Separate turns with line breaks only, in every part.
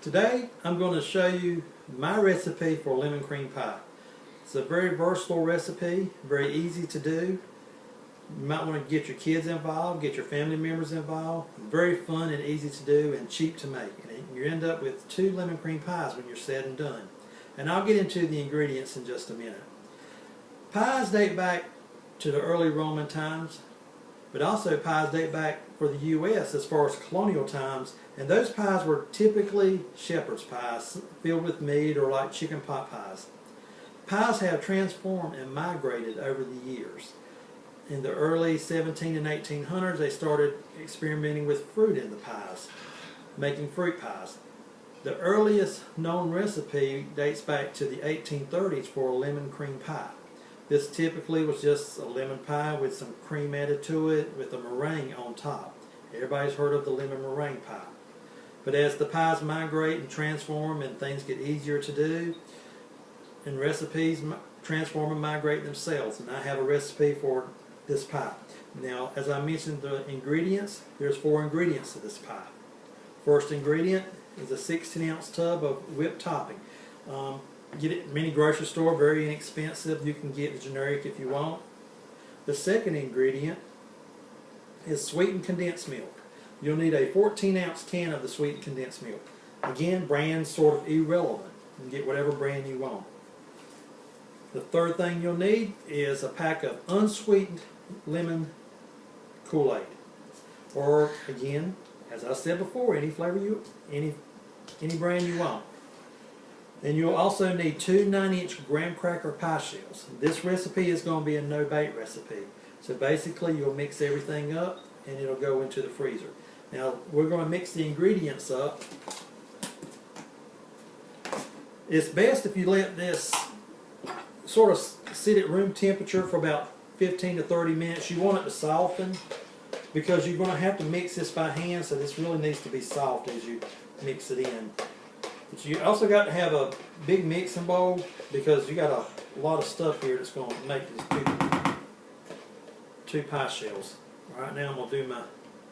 Today I'm going to show you my recipe for lemon cream pie. It's a very versatile recipe, very easy to do. You might want to get your kids involved, get your family members involved. Very fun and easy to do and cheap to make. And you end up with 2 lemon cream pies when you're said and done. And I'll get into the ingredients in just a minute. Pies date back to the early Roman times, but also pies date back for the U.S. as far as colonial times, and those pies were typically shepherd's pies filled with meat or like chicken pot pies. Pies have transformed and migrated over the years. In the early 17 and 1800s, they started experimenting with fruit in the pies, making fruit pies. The earliest known recipe dates back to the 1830s for a lemon cream pie. This typically was just a lemon pie with some cream added to it with a meringue on top. Everybody's heard of the lemon meringue pie. But as the pies migrate and transform and things get easier to do, and recipes transform and migrate themselves, and I have a recipe for this pie. Now, as I mentioned the ingredients, there's 4 ingredients to this pie. First ingredient is a 16-ounce tub of whipped topping. Get it at many grocery store, very inexpensive. You can get the generic if you want. The second ingredient is sweetened condensed milk. You'll need a 14-ounce can of the sweetened condensed milk. Again, brand sort of irrelevant. You can get whatever brand you want. The third thing you'll need is a pack of unsweetened lemon Kool-Aid. Or again, as I said before, any flavor any brand you want. And you'll also need 2 9-inch graham cracker pie shells. This recipe is going to be a no-bake recipe. So basically you'll mix everything up and it'll go into the freezer. Now we're going to mix the ingredients up. It's best if you let this sort of sit at room temperature for about 15 to 30 minutes. You want it to soften because you're going to have to mix this by hand, so this really needs to be soft as you mix it in. But you also got to have a big mixing bowl because you got a lot of stuff here that's going to make these two pie shells. Right now I'm going to do my,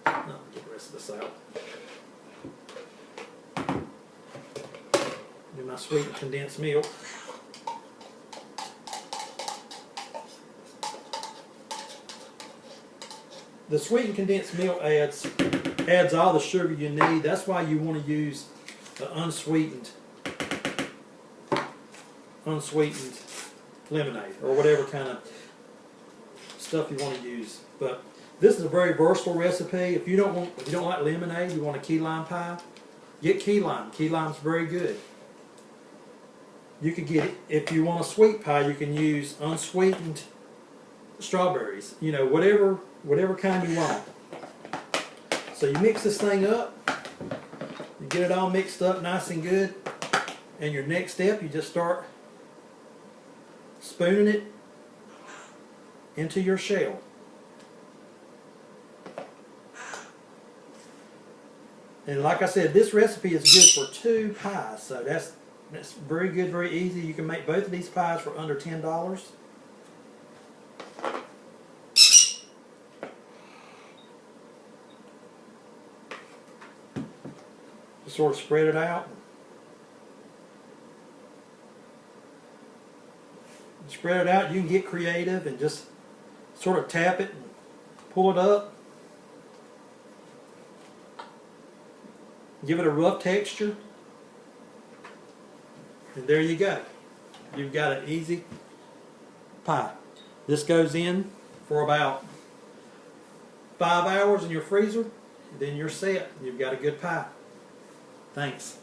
get the rest of this out. Do my sweetened condensed milk. The sweetened condensed milk adds all the sugar you need. That's why you want to use the unsweetened lemonade or whatever kind of stuff you want to use. But this is a very versatile recipe. If you don't like lemonade, you want a key lime pie, get key lime. Key lime's very good. You could get it if you want a sweet pie. You can use unsweetened strawberries. You know, whatever kind you want. So you mix this thing up. You get it all mixed up nice and good, and your next step, you just start spooning it into your shell. And like I said, this recipe is good for 2 pies, so that's very good, very easy. You can make both of these pies for under $10. Sort of spread it out. Spread it out. You can get creative and just sort of tap it and pull it up. Give it a rough texture. And there you go. You've got an easy pie. This goes in for about 5 hours in your freezer. Then you're set. You've got a good pie. Thanks.